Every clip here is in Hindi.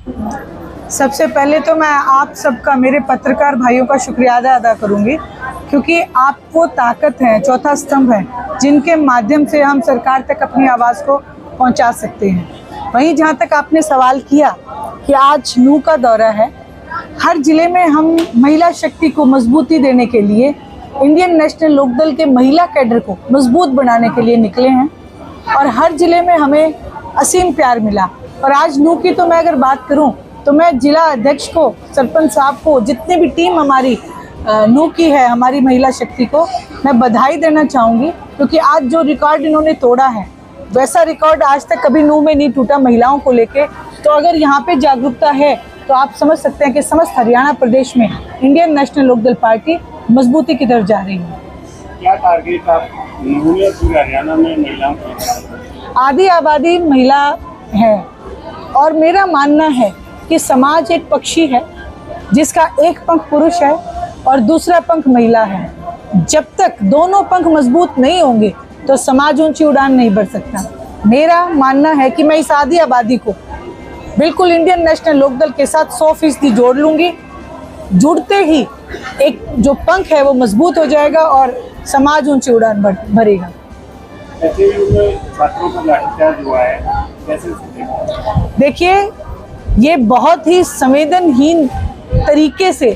सबसे पहले तो मैं आप सबका, मेरे पत्रकार भाइयों का शुक्रिया अदा करूंगी, क्योंकि आप वो ताकत हैं, चौथा स्तंभ है, जिनके माध्यम से हम सरकार तक अपनी आवाज़ को पहुंचा सकते हैं। वहीं जहां तक आपने सवाल किया कि आज नूह का दौरा है, हर जिले में हम महिला शक्ति को मजबूती देने के लिए इंडियन नेशनल लोकदल के महिला कैडर को मजबूत बनाने के लिए निकले हैं और हर जिले में हमें असीम प्यार मिला। और आज नूह की तो मैं अगर बात करूं तो मैं जिला अध्यक्ष को, सरपंच साहब को, जितनी भी टीम हमारी नूह की है, हमारी महिला शक्ति को मैं बधाई देना चाहूँगी, क्योंकि आज जो रिकॉर्ड इन्होंने तोड़ा है वैसा रिकॉर्ड आज तक कभी नूह में नहीं टूटा महिलाओं को लेके। तो अगर यहाँ पे जागरूकता है तो आप समझ सकते हैं कि समस्त हरियाणा प्रदेश में इंडियन नेशनल लोकदल पार्टी मजबूती की तरफ जा रही है। क्या टारगेट आप पूरे हरियाणा में महिलाओं की? आधी आबादी महिला है और मेरा मानना है कि समाज एक पक्षी है जिसका एक पंख पुरुष है और दूसरा पंख महिला है। जब तक दोनों पंख मजबूत नहीं होंगे तो समाज ऊंची उड़ान नहीं भर सकता। मेरा मानना है कि मैं इस आधी आबादी को बिल्कुल इंडियन नेशनल लोकदल के साथ 100% जोड़ लूंगी। जुड़ते ही एक जो पंख है वो मजबूत हो जाएगा और समाज ऊंची उड़ान भरेगा। छात्रों का लाठीचार्ज हुआ है, कैसे? देखिए, ये बहुत ही संवेदनहीन तरीके से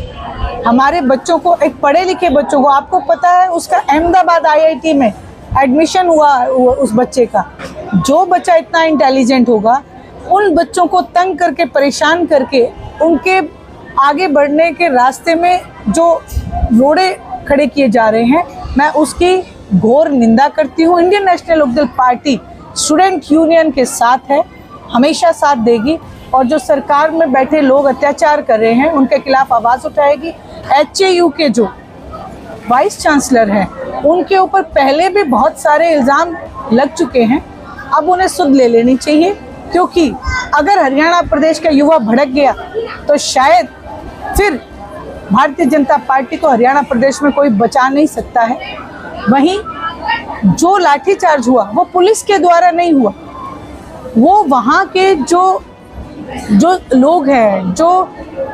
हमारे बच्चों को, एक पढ़े लिखे बच्चों को, आपको पता है उसका अहमदाबाद IIT में एडमिशन हुआ उस बच्चे का। जो बच्चा इतना इंटेलिजेंट होगा, उन बच्चों को तंग करके, परेशान करके, उनके आगे बढ़ने के रास्ते में जो रोड़े खड़े किए जा रहे हैं, मैं उसकी घोर निंदा करती हूँ। Indian National Lokdal party student union के साथ है, हमेशा साथ देगी और जो सरकार में बैठे लोग अत्याचार कर रहे हैं उनके खिलाफ आवाज़ उठाएगी। HAU के जो वाइस चांसलर हैं उनके ऊपर पहले भी बहुत सारे इल्ज़ाम लग चुके हैं, अब उन्हें सुध ले लेनी चाहिए, क्योंकि अगर हरियाणा प्रदेश का युवा भड़क गया तो शायद फिर भारतीय जनता पार्टी को हरियाणा प्रदेश में कोई बचा नहीं सकता है। वहीं जो लाठीचार्ज हुआ वो पुलिस के द्वारा नहीं हुआ, वो वहाँ के जो लोग हैं, जो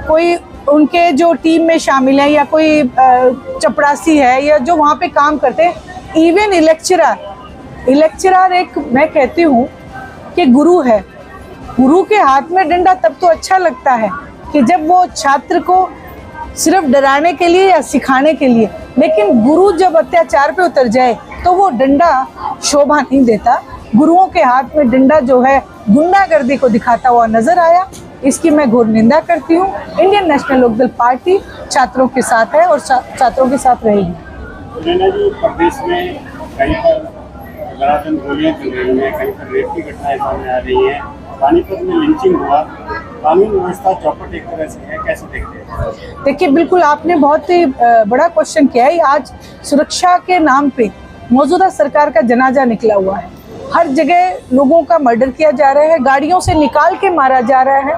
कोई उनके जो टीम में शामिल है या कोई चपरासी है या जो वहाँ पे काम करते हैं, इवन इलेक्चरर एक, मैं कहती हूँ कि गुरु है। गुरु के हाथ में डंडा तब तो अच्छा लगता है कि जब वो छात्र को सिर्फ डराने के लिए या सिखाने के लिए, लेकिन गुरु जब अत्याचार पे उतर जाए तो वो डंडा शोभा नहीं देता। गुरुओं के हाथ में डंडा जो है गुंडागर्दी को दिखाता हुआ नजर आया, इसकी मैं घोर निंदा करती हूँ। इंडियन नेशनल लोकदल पार्टी छात्रों के साथ है और छात्रों के साथ रहेगी। प्रदेश में कहीं पर लगातार गोलियां चल रही हैं, कहीं पर रेप की घटनाएं सामने आ रही हैं, पानीपत में लिंचिंग हुआ, कानून व्यवस्था चौपट एक तरह से है, कैसे देखते हैं? देखिए, बिल्कुल आपने बहुत ही बड़ा क्वेश्चन किया है। आज सुरक्षा के नाम पे मौजूदा सरकार का जनाजा निकला हुआ है। हर जगह लोगों का मर्डर किया जा रहा है, गाड़ियों से निकाल के मारा जा रहा है,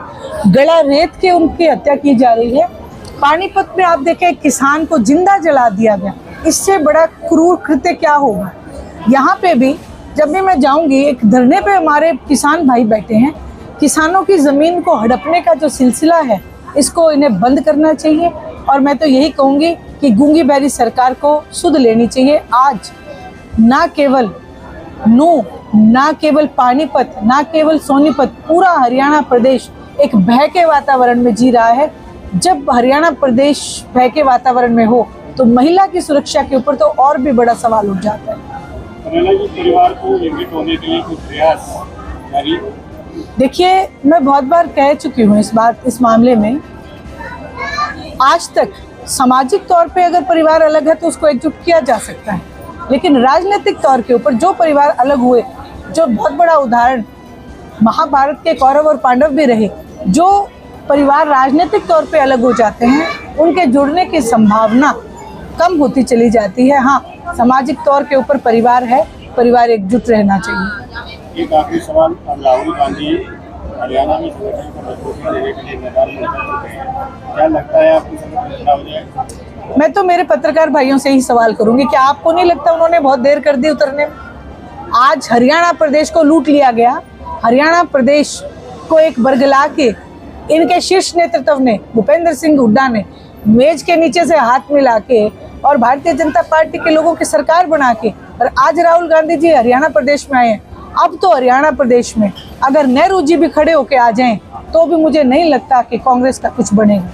गला रेत के उनकी हत्या की जा रही है। पानीपत में आप देखें, किसान को जिंदा जला दिया गया, इससे बड़ा क्रूर कृत्य क्या होगा? यहाँ पे भी जब भी मैं जाऊँगी, एक धरने पे हमारे किसान भाई बैठे हैं। किसानों की ज़मीन को हड़पने का जो सिलसिला है, इसको इन्हें बंद करना चाहिए और मैं तो यही कहूँगी कि गूंगी बहरी सरकार को सुध लेनी चाहिए। आज ना केवल नूह, ना केवल पानीपत, ना केवल सोनीपत, पूरा हरियाणा प्रदेश एक भय के वातावरण में जी रहा है। जब हरियाणा प्रदेश भय के वातावरण में हो तो महिला की सुरक्षा के ऊपर तो और भी बड़ा सवाल उठ जाता है। परिवार को एकजुट होने के लिए कुछ प्रयास जारी? देखिए, मैं बहुत बार कह चुकी हूँ इस मामले में। आज तक सामाजिक तौर पे अगर परिवार अलग है तो उसको एकजुट किया जा सकता है, लेकिन राजनीतिक तौर के ऊपर जो परिवार अलग हुए, जो बहुत बड़ा उदाहरण महाभारत के कौरव और पांडव भी रहे, जो परिवार राजनीतिक तौर पे अलग हो जाते हैं, उनके जुड़ने की संभावना कम होती चली जाती है। हाँ, सामाजिक तौर के ऊपर परिवार है, परिवार एकजुट रहना चाहिए। एक आखिरी सवाल, राहुल गांधी हरियाणा में संगठन को मजबूती देने के लिए मैदान में उतर चुके हैं, क्या लगता है आपको संगठन खड़ा हो जाएगा? मैं तो मेरे पत्रकार भाइयों से ही सवाल करूंगी कि आपको नहीं लगता उन्होंने बहुत देर कर दी उतरने में? आज हरियाणा प्रदेश को लूट लिया गया, हरियाणा प्रदेश को एक बरगला के इनके शीर्ष नेतृत्व ने, भूपेंद्र सिंह हुड्डा ने मेज के नीचे से हाथ मिला के और भारतीय जनता पार्टी के लोगों की सरकार बना के, और आज राहुल गांधी जी हरियाणा प्रदेश में आए हैं। अब तो हरियाणा प्रदेश में अगर नेहरू जी भी खड़े होके आ जाएं तो भी मुझे नहीं लगता कि कांग्रेस का कुछ बनेगा।